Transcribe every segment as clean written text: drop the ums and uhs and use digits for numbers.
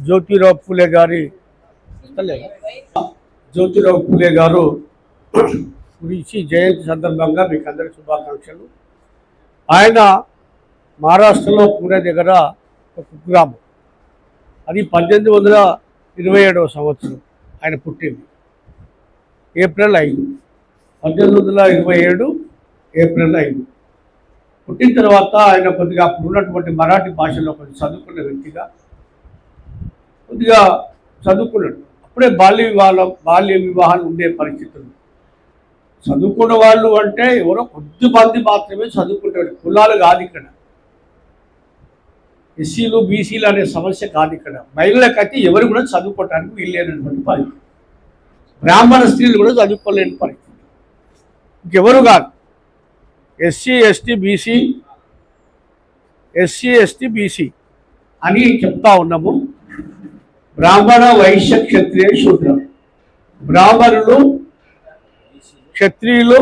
జ్యోతిరావు పూలే గారి జ్యోతిరావు పూలే గారు గురించి జయంతి సందర్భంగా మీకు అందరికీ శుభాకాంక్షలు. ఆయన మహారాష్ట్రలో పూణే దగ్గర ఒక కుగ్రామం, అది 1827వ సంవత్సరం ఆయన పుట్టింది. ఏప్రిల్ 5, 1827 ఏప్రిల్ 5 పుట్టిన తర్వాత ఆయన కొద్దిగా అప్పుడు ఉన్నటువంటి మరాఠీ భాషలో కొంచెం చదువుకున్న వ్యక్తిగా కొద్దిగా చదువుకున్నాడు. అప్పుడే బాల్య వివాహాలు ఉండే పరిస్థితులు. చదువుకున్న వాళ్ళు అంటే ఎవరో కొద్దిమంది మాత్రమే చదువుకుంటారు. కులాలు కాదు ఇక్కడ, ఎస్సీలు బీసీలు అనే సమస్య కాదు ఇక్కడ. మహిళలకైతే ఎవరు కూడా చదువుకోవటానికి వీల్లేనటువంటి పరిస్థితి, బ్రాహ్మణ స్త్రీలు కూడా చదువుకోలేని పరిస్థితి. ఇంకెవరు కాదు, ఎస్సీ ఎస్టీ బీసీ అని చెప్తా ఉన్నాము. బ్రాహ్మణ వైశ్య క్షత్రియ శూద్ర, బ్రాహ్మణులు క్షత్రియులు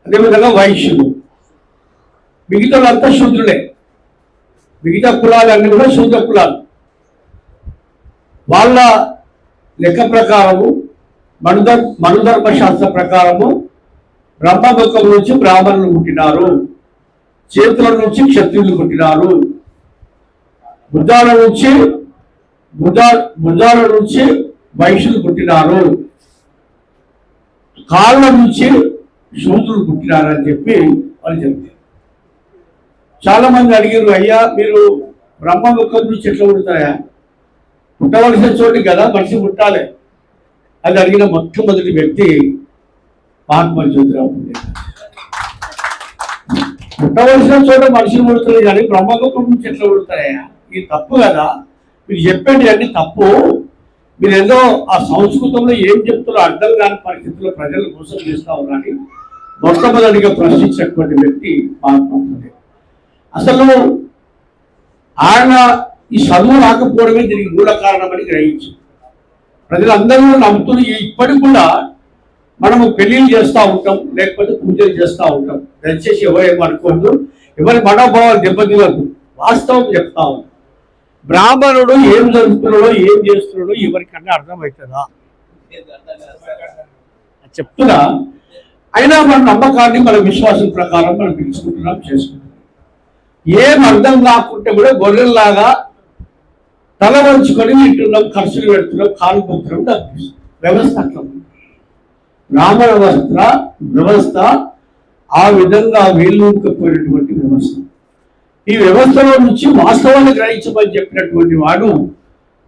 అదేవిధంగా వైశ్యులు, మిగతా అంతా శూద్రులే. మిగతా కులాలన్నీ కూడా శూద్ర కులాలు. వాళ్ళ లెక్క ప్రకారము మనుధర్మ శాస్త్ర ప్రకారము బ్రహ్మముఖం నుంచి బ్రాహ్మణులు పుట్టినారు, చేతుల నుంచి క్షత్రియులు పుట్టినారు, భుజాల నుంచి వైశ్యులు పుట్టినారు, కాళ్ళ నుంచి శూద్రులు పుట్టినారని చెప్పి వాళ్ళు చెప్తారు. చాలా మంది అడిగారు, అయ్యా మీరు బ్రహ్మముఖం నుంచి ఎట్లా పుడతాయా? పుట్టవలసిన చోటు కదా మనిషి పుట్టాలి. అది అడిగిన మొట్టమొదటి వ్యక్తి మహాత్మా జ్యోతిరావు పూలే. పుట్టవలసిన చోట మనుషులు పుడతారు కానీ బ్రహ్మముఖం నుంచి ఎట్లా పుడతాయా? ఇది తప్పు కదా, మీరు చెప్పేది అన్ని తప్పు. మీరు ఏదో ఆ సంస్కృతంలో ఏం చెప్తారో అర్థం కాని పరిస్థితుల్లో ప్రజలు మోసం చేస్తా ఉన్నారని మొట్టమొదటిగా ప్రశ్నించినటువంటి వ్యక్తి మహాత్మా పూలే. అసలు ఆయన ఈ చదువు రాకపోవడమే దీనికి మూల కారణమని గ్రహించి ప్రజలందరూ నమ్ముతూ ఇప్పటికి కూడా మనము పెళ్లిళ్ళు చేస్తూ ఉంటాం, లేకపోతే పూజలు చేస్తూ ఉంటాం. దయచేసి ఎవరేమనుకోవద్దు, ఎవరి మనోభావాలు దెబ్బతినద్దు, వాస్తవం చెప్తా ఉన్నాం. బ్రాహ్మణుడు ఏం జరుగుతున్నాడో ఏం చేస్తున్నాడో ఎవరికన్నా అర్థమవుతుందా చెప్తున్నా. అయినా మన నమ్మకాన్ని మన విశ్వాసం ప్రకారం మనం పిలుచుకుంటున్నాం, చేసుకుంటున్నాం. ఏం అర్థం కాకుంటే కూడా గొర్రెల్లాగా తల వంచుకొని వింటున్నాం, ఖర్చులు పెడుతున్నాం, కాలు పొత్తున్నాం. వ్యవస్థ అట్లా ఉంది. బ్రాహ్మణ వ్యవస్థ ఆ విధంగా వేలుకపోయినటువంటి వ్యవస్థ. ఈ వ్యవస్థలో నుంచి వాస్తవాన్ని గ్రహించమని చెప్పినటువంటి వాడు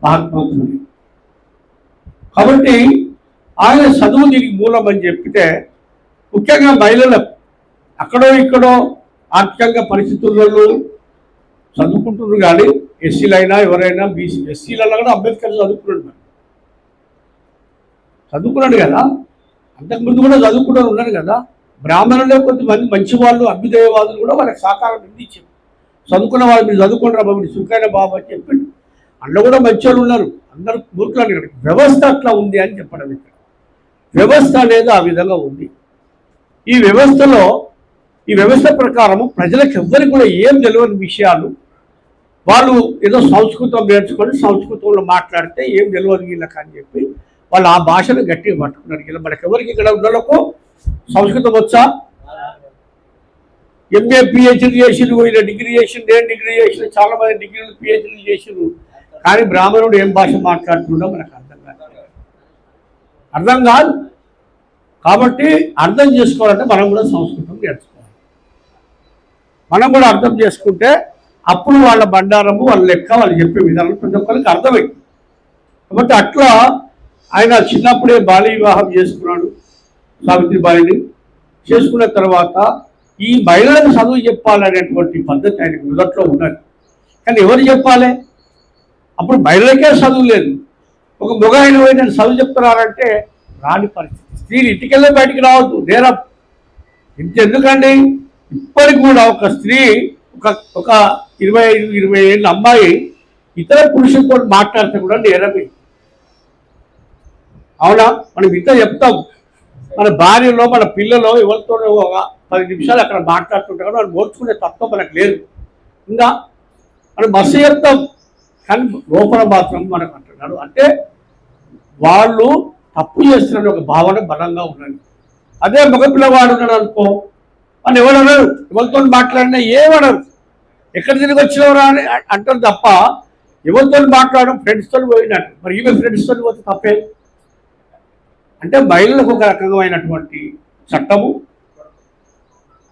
మహాత్మా పూలే. కాబట్టి ఆయన చదువు దీనికి మూలం అని చెప్పితే, ముఖ్యంగా మహిళలకు అక్కడో ఇక్కడో ఆర్థికంగా పరిస్థితులలో చదువుకుంటున్నారు. కానీ ఎస్సీలైనా ఎవరైనా బీసీ, ఎస్సీలలో కూడా అంబేద్కర్ చదువుకున్నాడు కదా, అంతకుముందు కూడా చదువుకున్నారు ఉన్నారు కదా. బ్రాహ్మణులే కొంతమంది మంచి వాళ్ళు, అభ్యుదయవాదులు కూడా వాళ్ళకి సహకారం అందించారు. చదువుకున్న వాళ్ళు మీరు చదువుకుంటారా బాబు, సుఖైన బాబు అని చెప్పండి. అందులో కూడా మంచి వాళ్ళు ఉన్నారు, అందరూ మూర్ఖులు. వ్యవస్థ అట్లా ఉంది అని చెప్పడం. ఇక్కడ వ్యవస్థ అనేది ఆ విధంగా ఉంది. ఈ వ్యవస్థ ప్రకారము ప్రజలకు ఎవ్వరికి కూడా ఏం తెలియని విషయాలు వాళ్ళు ఏదో సంస్కృతం నేర్చుకొని సంస్కృతంలో మాట్లాడితే ఏం తెలియదు వీళ్ళకి అని చెప్పి వాళ్ళు ఆ భాషను గట్టిగా పట్టుకున్నారు. ఇలా మనకెవరికి ఇక్కడ ఉన్నలకు సంస్కృతం వచ్చా? ఎంఏ పిహెచ్డీ చేసిరు, ఇలా డిగ్రీ చేసి, నేను డిగ్రీ చేసిన, చాలా మంది డిగ్రీలు పిహెచ్డీ చేసిరు. కానీ బ్రాహ్మణుడు ఏం భాష మాట్లాడుతుండో మనకు అర్థం కాదు. కాబట్టి అర్థం చేసుకోవాలంటే మనం కూడా సంస్కృతం నేర్చుకోవాలి. మనం కూడా అర్థం చేసుకుంటే అప్పుడు వాళ్ళ బండారము, వాళ్ళ లెక్క, వాళ్ళు చెప్పే విధానం ప్రతి ఒక్కరికి అర్థమైంది. కాబట్టి అట్లా ఆయన చిన్నప్పుడే బాల్య వివాహం చేసుకున్నాడు. సావిత్రిబాయిని చేసుకున్న తర్వాత ఈ మహిళలకు చదువు చెప్పాలనేటువంటి పద్ధతి ఆయన మొదట్లో ఉన్నది. కానీ ఎవరు చెప్పాలి? అప్పుడు మహిళలకే చదువు లేదు. ఒక మగ ఆయన పోయి నేను చదువు చెప్తున్నారంటే రాని పరిస్థితి. స్త్రీలు ఇంటికెళ్ళే బయటికి రావద్దు, నేరం. ఇంతెందుకండి, ఇప్పటికి కూడా ఒక స్త్రీ ఒక 25-20 ఏళ్ళ అమ్మాయి ఇతర పురుషులతో మాట్లాడితే కూడా నేరమే. అవునా? మనం ఇంత చెప్తాం, మన భార్యలో మన పిల్లలో ఎవరితో ఒక 10 నిమిషాలు అక్కడ మాట్లాడుతుంటే కూడా వాళ్ళు ఓర్చుకునే తత్వం మనకు లేదు. ఇంకా మనం బస్సు చెప్తాం, కానీ లోపల మాత్రం మనకు అంటున్నాడు. అంటే వాళ్ళు తప్పు చేస్తున్న ఒక భావన బలంగా ఉన్నది. అదే మగపిల్లవాడు ఉన్నాడు అనుకో, అని ఎవరన్నారు, ఎవరితో మాట్లాడినా ఏమనరు, ఎక్కడ తిరిగి వచ్చినవరా అని అంటారు తప్ప ఎవరితో మాట్లాడడం ఫ్రెండ్స్తో పోయినట్టు. మరి ఈమె ఫ్రెండ్స్తో పోతే తప్పే. అంటే మహిళలకు ఒక రకమైనటువంటి చట్టము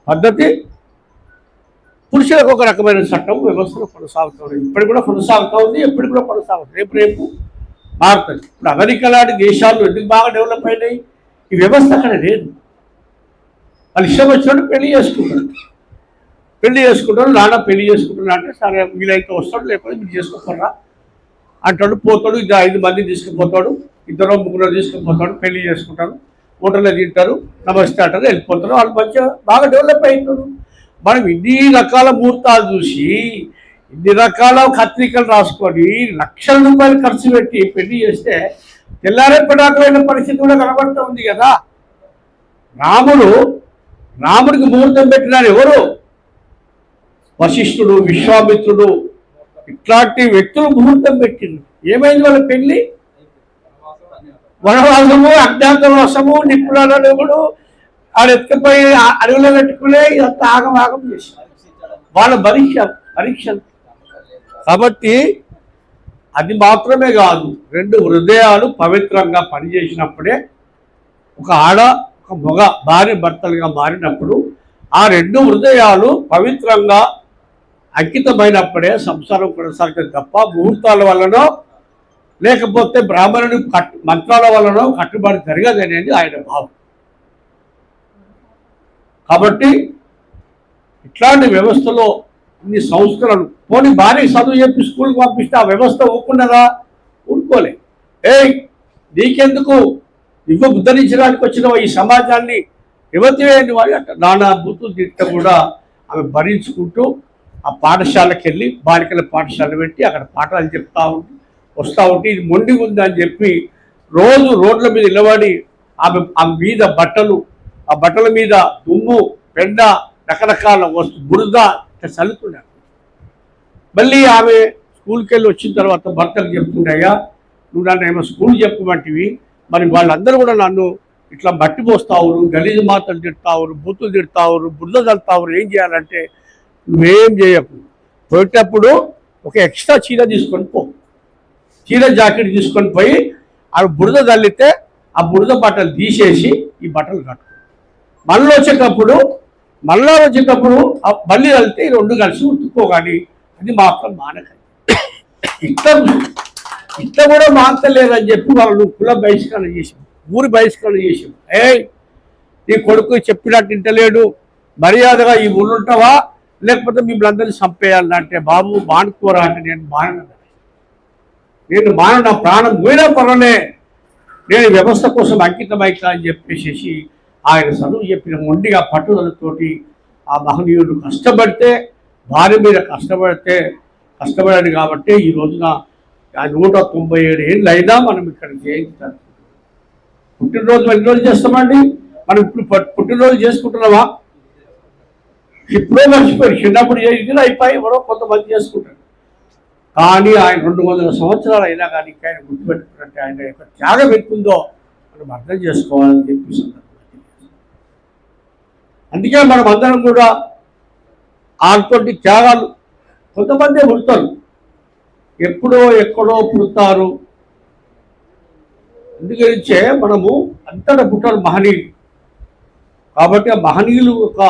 పద్ధతి, పురుషులకు ఒక రకమైన చట్టం వ్యవస్థలో కొనసాగుతుంది. ఇప్పటికి కూడా కొనసాగుతూ ఉంది, ఎప్పటికి కూడా కొనసాగుతుంది, రేపు రేపు మారుతుంది. ఇప్పుడు అమెరికా లాంటి దేశాలు ఎందుకు బాగా డెవలప్ అయినాయి? ఈ వ్యవస్థ అక్కడ లేదు. వాళ్ళు ఇష్టం వచ్చినట్టు పెళ్లి చేసుకుంటారు, నాన్న పెళ్లి చేసుకుంటున్నా అంటే సరే వీలైతే వస్తాడు, లేకపోతే మీరు చేసుకోరా అంటాడు, పోతాడు, 5 మందిని తీసుకుపోతాడు, 2-3 తీసుకుపోతాడు, పెళ్లి చేసుకుంటారు, హోటల్లో తింటారు, నమస్తే అంటారు, వెళ్ళిపోతారు. వాళ్ళు మంచిగా బాగా డెవలప్ అయినారు. మనం ఇన్ని రకాల ముహూర్తాలు చూసి, ఇన్ని రకాల పత్రికలు రాసుకొని లక్షల రూపాయలు ఖర్చు పెట్టి పెళ్లి చేస్తే తెల్లారేపడాకమైన పరిస్థితి కూడా కనబడుతూ ఉంది కదా. రాముడికి ముహూర్తం పెట్టినారు ఎవరు? వశిష్ఠుడు, విశ్వామిత్రుడు, ఇట్లాంటి వ్యక్తులు ముహూర్తం పెట్టిండు. ఏమైంది వాళ్ళ పెళ్లి? వనవాసము, అజ్ఞాతవాసము, నిప్పులడుగుడు, ఆడ ఎత్తుకుపోయి అడవిలో పెట్టుకునే ఇదంతా ఆగం చేశారు. వాళ్ళ పరీక్ష. కాబట్టి అది మాత్రమే కాదు, 2 హృదయాలు పవిత్రంగా పనిచేసినప్పుడే ఒక ఆడ ఒక మగ భార్య భర్తలుగా మారినప్పుడు ఆ 2 హృదయాలు పవిత్రంగా అంకితమైనప్పుడే సంసారం కొనసాగుతుంది తప్ప ముహూర్తాల వల్లనో లేకపోతే బ్రాహ్మణుని మంత్రాల వల్లనో కట్టుబడి జరగదనేది ఆయన భావం. కాబట్టి ఇట్లాంటి వ్యవస్థలో ఇన్ని సంస్కరణలు, పోనీ భార్య చదువు చెప్పి స్కూల్కి పంపిస్తే ఆ వ్యవస్థ ఊరుకున్నదా? ఊరుకోలే. నీకెందుకు ఉద్ధరించడానికి వచ్చిన ఈ సమాజాన్ని యువతివేని వారి అంట నానా బూతులు తిట్టం కూడా ఆమె భరించుకుంటూ ఆ పాఠశాలకు వెళ్ళి బాలికల పాఠశాల పెట్టి అక్కడ పాఠాలు చెప్తా ఉంటే ఇది మొండిగా ఉందని చెప్పి రోజు రోడ్ల మీద నిలబడి ఆమె మీద బట్టలు, ఆ బట్టల మీద దుమ్ము, పెండ, రకరకాల బురద చల్లుతున్నాడు. మళ్ళీ ఆమె స్కూల్కి వెళ్ళి వచ్చిన తర్వాత భర్తలు చెప్తున్నాయా, నువ్వు నన్ను ఏమో స్కూల్ చెప్పమంటివి, మరి వాళ్ళందరూ కూడా నన్ను ఇట్లా మట్టి పోస్తావురు, గలీజు మాటలు తిడతావురు, బూతులు తిడతావురు, బురద చల్లుతావురు, ఏం చేయాలంటే నువ్వేం చేయకు, పోయేటప్పుడు ఒక ఎక్స్ట్రా చీర తీసుకొని పో, చీర జాకెట్ తీసుకొని పోయి ఆ బురద చల్లితే ఆ బురద బట్టలు తీసేసి ఈ బట్టలు కట్టుకో, మళ్ళీ వచ్చేటప్పుడు ఆ బల్లి చల్లితే ఈ 2 కలిసి ఉతుక్కోగాని, అది మాత్రం మానకండి. ఇట్లా కూడా మానలేదని చెప్పి వాళ్ళు కుల బహిష్కరణ చేసాం, ఊరి బహిష్కరణ చేసాం. నీ కొడుకు చెప్పినట్టు ఇంటలేడు, మర్యాదగా ఈ ఊళ్ళుంటావా లేకపోతే మిమ్మల్ని అందరినీ చంపేయాలంటే బాబు మానుకోరా అంటే నేను మాన నా ప్రాణం పోయినా పర్వాలే, నేను వ్యవస్థ కోసం అంకితమైతా అని చెప్పేసి ఆయన చదువు చెప్పిన మొండిగా పట్టుదలతోటి ఆ మహనీయుడు కష్టపడితే, భార్య మీద కష్టపడాడు కాబట్టి ఈ రోజున 197 ఏళ్ళు అయినా మనం ఇక్కడ చేయించాలి. పుట్టినరోజు ఎన్ని రోజులు చేస్తామండి? మనం ఇప్పుడు పుట్టినరోజు చేసుకుంటున్నావా? ఇప్పుడే మర్చిపోయి చిన్నప్పుడు చేసి అయిపోయి ఎవరో కొంతమంది చేసుకుంటారు. కానీ ఆయన 200 సంవత్సరాలు అయినా కానీ ఆయన గుర్తుపెట్టుకున్నట్టే ఆయన యొక్క త్యాగం ఎక్కుందో మనం అర్థం చేసుకోవాలని చెప్పి అందుకే మనం అందరం కూడా అటువంటి త్యాగాలు, కొంతమంది పుడతారు, ఎప్పుడో ఎక్కడో పుడతారు, అందుకనించే మనము అంతటా పుట్టారు మహనీయులు. కాబట్టి ఆ మహనీయులు ఒక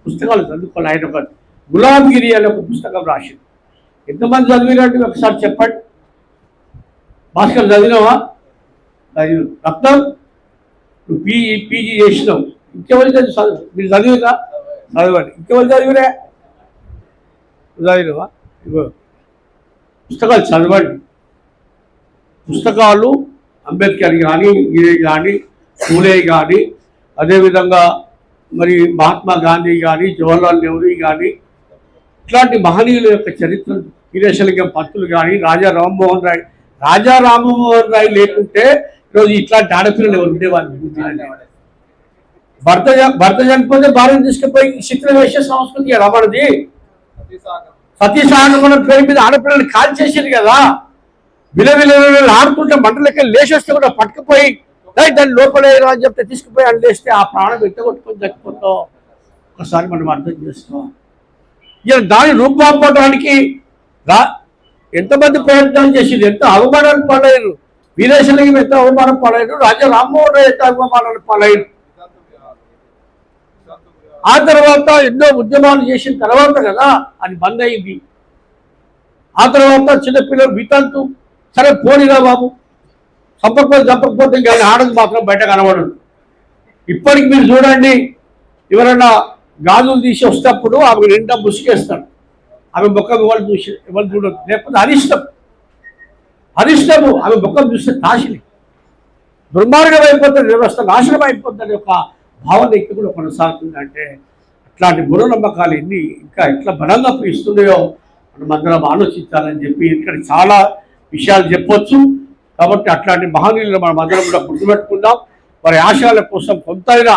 పుస్తకాలు చదువుకోవాలి. ఆయన ఒక గులాంగిరి అనే ఒక పుస్తకం రాసింది. ఎంతమంది చదివినట్టు ఒకసారి చెప్పండి. భాస్కర్ చదివినావా? రత్నం నువ్వు పీజీ చేసినావు, ఇంకెవరి చదువు మీరు చదివినా చదవండి, ఇంకెవరు చదివినా చదివినవా? ఇగో పుస్తకాలు చదవండి. పుస్తకాలు అంబేద్కర్ కానీ, ఈయన కానీ, పూలే కానీ, అదేవిధంగా మరి మహాత్మా గాంధీ కానీ, జవహర్లాల్ నెహ్రూ కానీ, ఇట్లాంటి మహనీయుల యొక్క చరిత్రలు, వీరేశలింగం పంతులు కానీ, రాజా రామ్మోహన్ రాయ్ లేకుంటే ఈరోజు ఇట్లాంటి ఆడపిల్లలు ఎవరు ఉండేవాళ్ళు? భర్త చనిపోతే భార్యను తీసుకుపోయి చిత్ర వేసే సంస్కృతి రమణది. సతీసాగమనం పేరు మీద ఆడపిల్లల్ని కాల్ చేసింది కదా, విలవిల ఆడుతుంటే మంటలకి లేచేస్తే కూడా పట్టుకుపోయి దాన్ని లోపలేరు అని చెప్తే తీసుకుపోయి అని లేస్తే ఆ ప్రాణం ఎంత కొట్టుకొని చచ్చిపోతావు. ఒకసారి మనం అర్థం చేసుకోవాలి. ఇలా దాని రూపుమాపడానికి ఎంతమంది ప్రయత్నాలు చేసింది, ఎంత అవమానాలు పాలయ్యారు. వీరేశలింగం ఎంత అవమానం పాలయ్యారు, రాజా రామ్మోహన్ రావు ఎంత అవమానాలు పాలయ్యారు. ఆ తర్వాత ఎన్నో ఉద్యమాలు చేసిన తర్వాత కదా అది బంద్ అయింది. ఆ తర్వాత చిన్నపిల్లలు వితంతు సరే పోనీరా బాబు, చంపకపోతే ఇంకా ఆడది మాత్రం బయట కనబడదు. ఇప్పటికి మీరు చూడండి, ఎవరైనా గాజులు తీసి వస్తేప్పుడు ఆమె నిండా ముసుగేస్తాడు, ఆమె ముఖం ఎవరు చూడదు, లేకపోతే అరిష్టము ఆమె ముఖం చూస్తే తాసిని దుర్మార్గం అయిపోతుంది, వ్యవస్థ నాశనం అయిపోతుంది ఒక భావన ఇక్కడ కూడా కొనసాగుతుంది. అంటే అట్లాంటి మూఢనమ్మకాలు ఎన్ని ఇంకా ఎట్లా బలంగా ఇస్తున్నాయో మనం అందరం ఆలోచించాలని చెప్పి ఇక్కడ చాలా విషయాలు చెప్పొచ్చు. కాబట్టి అట్లాంటి మహనీయులను మనం అందరం కూడా గుర్తుపెట్టుకుందాం, వారి ఆశయాల కోసం కొంతైనా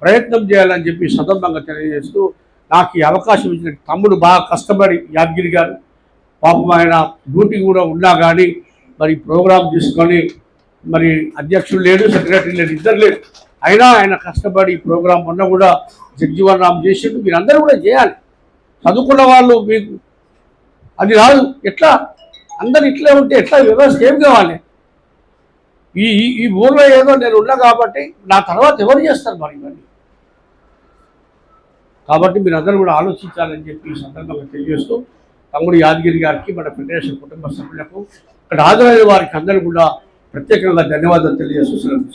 ప్రయత్నం చేయాలని చెప్పి సందర్భంగా తెలియజేస్తూ, నాకు ఈ అవకాశం ఇచ్చిన తమ్ముడు బాగా కష్టపడి యాదగిరి గారు పాపం ఆయన డ్యూటీ కూడా ఉన్నా కానీ మరి ప్రోగ్రాం తీసుకొని మరి అధ్యక్షుడు లేడు, సెక్రటరీ లేడు, ఇద్దరు లేడు, అయినా ఆయన కష్టపడి ఈ ప్రోగ్రాం మొన్న కూడా జగ్జీవన్ రామ్ చేసిండు. మీరందరూ కూడా చేయాలి, చదువుకున్న వాళ్ళు మీకు అది రాదు. ఎట్లా అందరు ఇట్లే ఉంటే ఎట్లా వ్యవస్థ ఏం కావాలి? ఈ ఊళ్ళో ఏదో నేను ఉన్నా కాబట్టి నా తర్వాత ఎవరు చేస్తారు మరి ఇవన్నీ? కాబట్టి మీరు అందరూ కూడా ఆలోచించాలని చెప్పి ఈ సందర్భంగా తెలియజేస్తూ, తమ్ముడు యాదగిరి గారికి, మన ఫెడరేషన్ కుటుంబ సభ్యులకు, ఇక్కడ హాజరైన వారికి అందరూ కూడా ప్రత్యేకంగా ధన్యవాదాలు తెలియజేస్తూ సెలవు.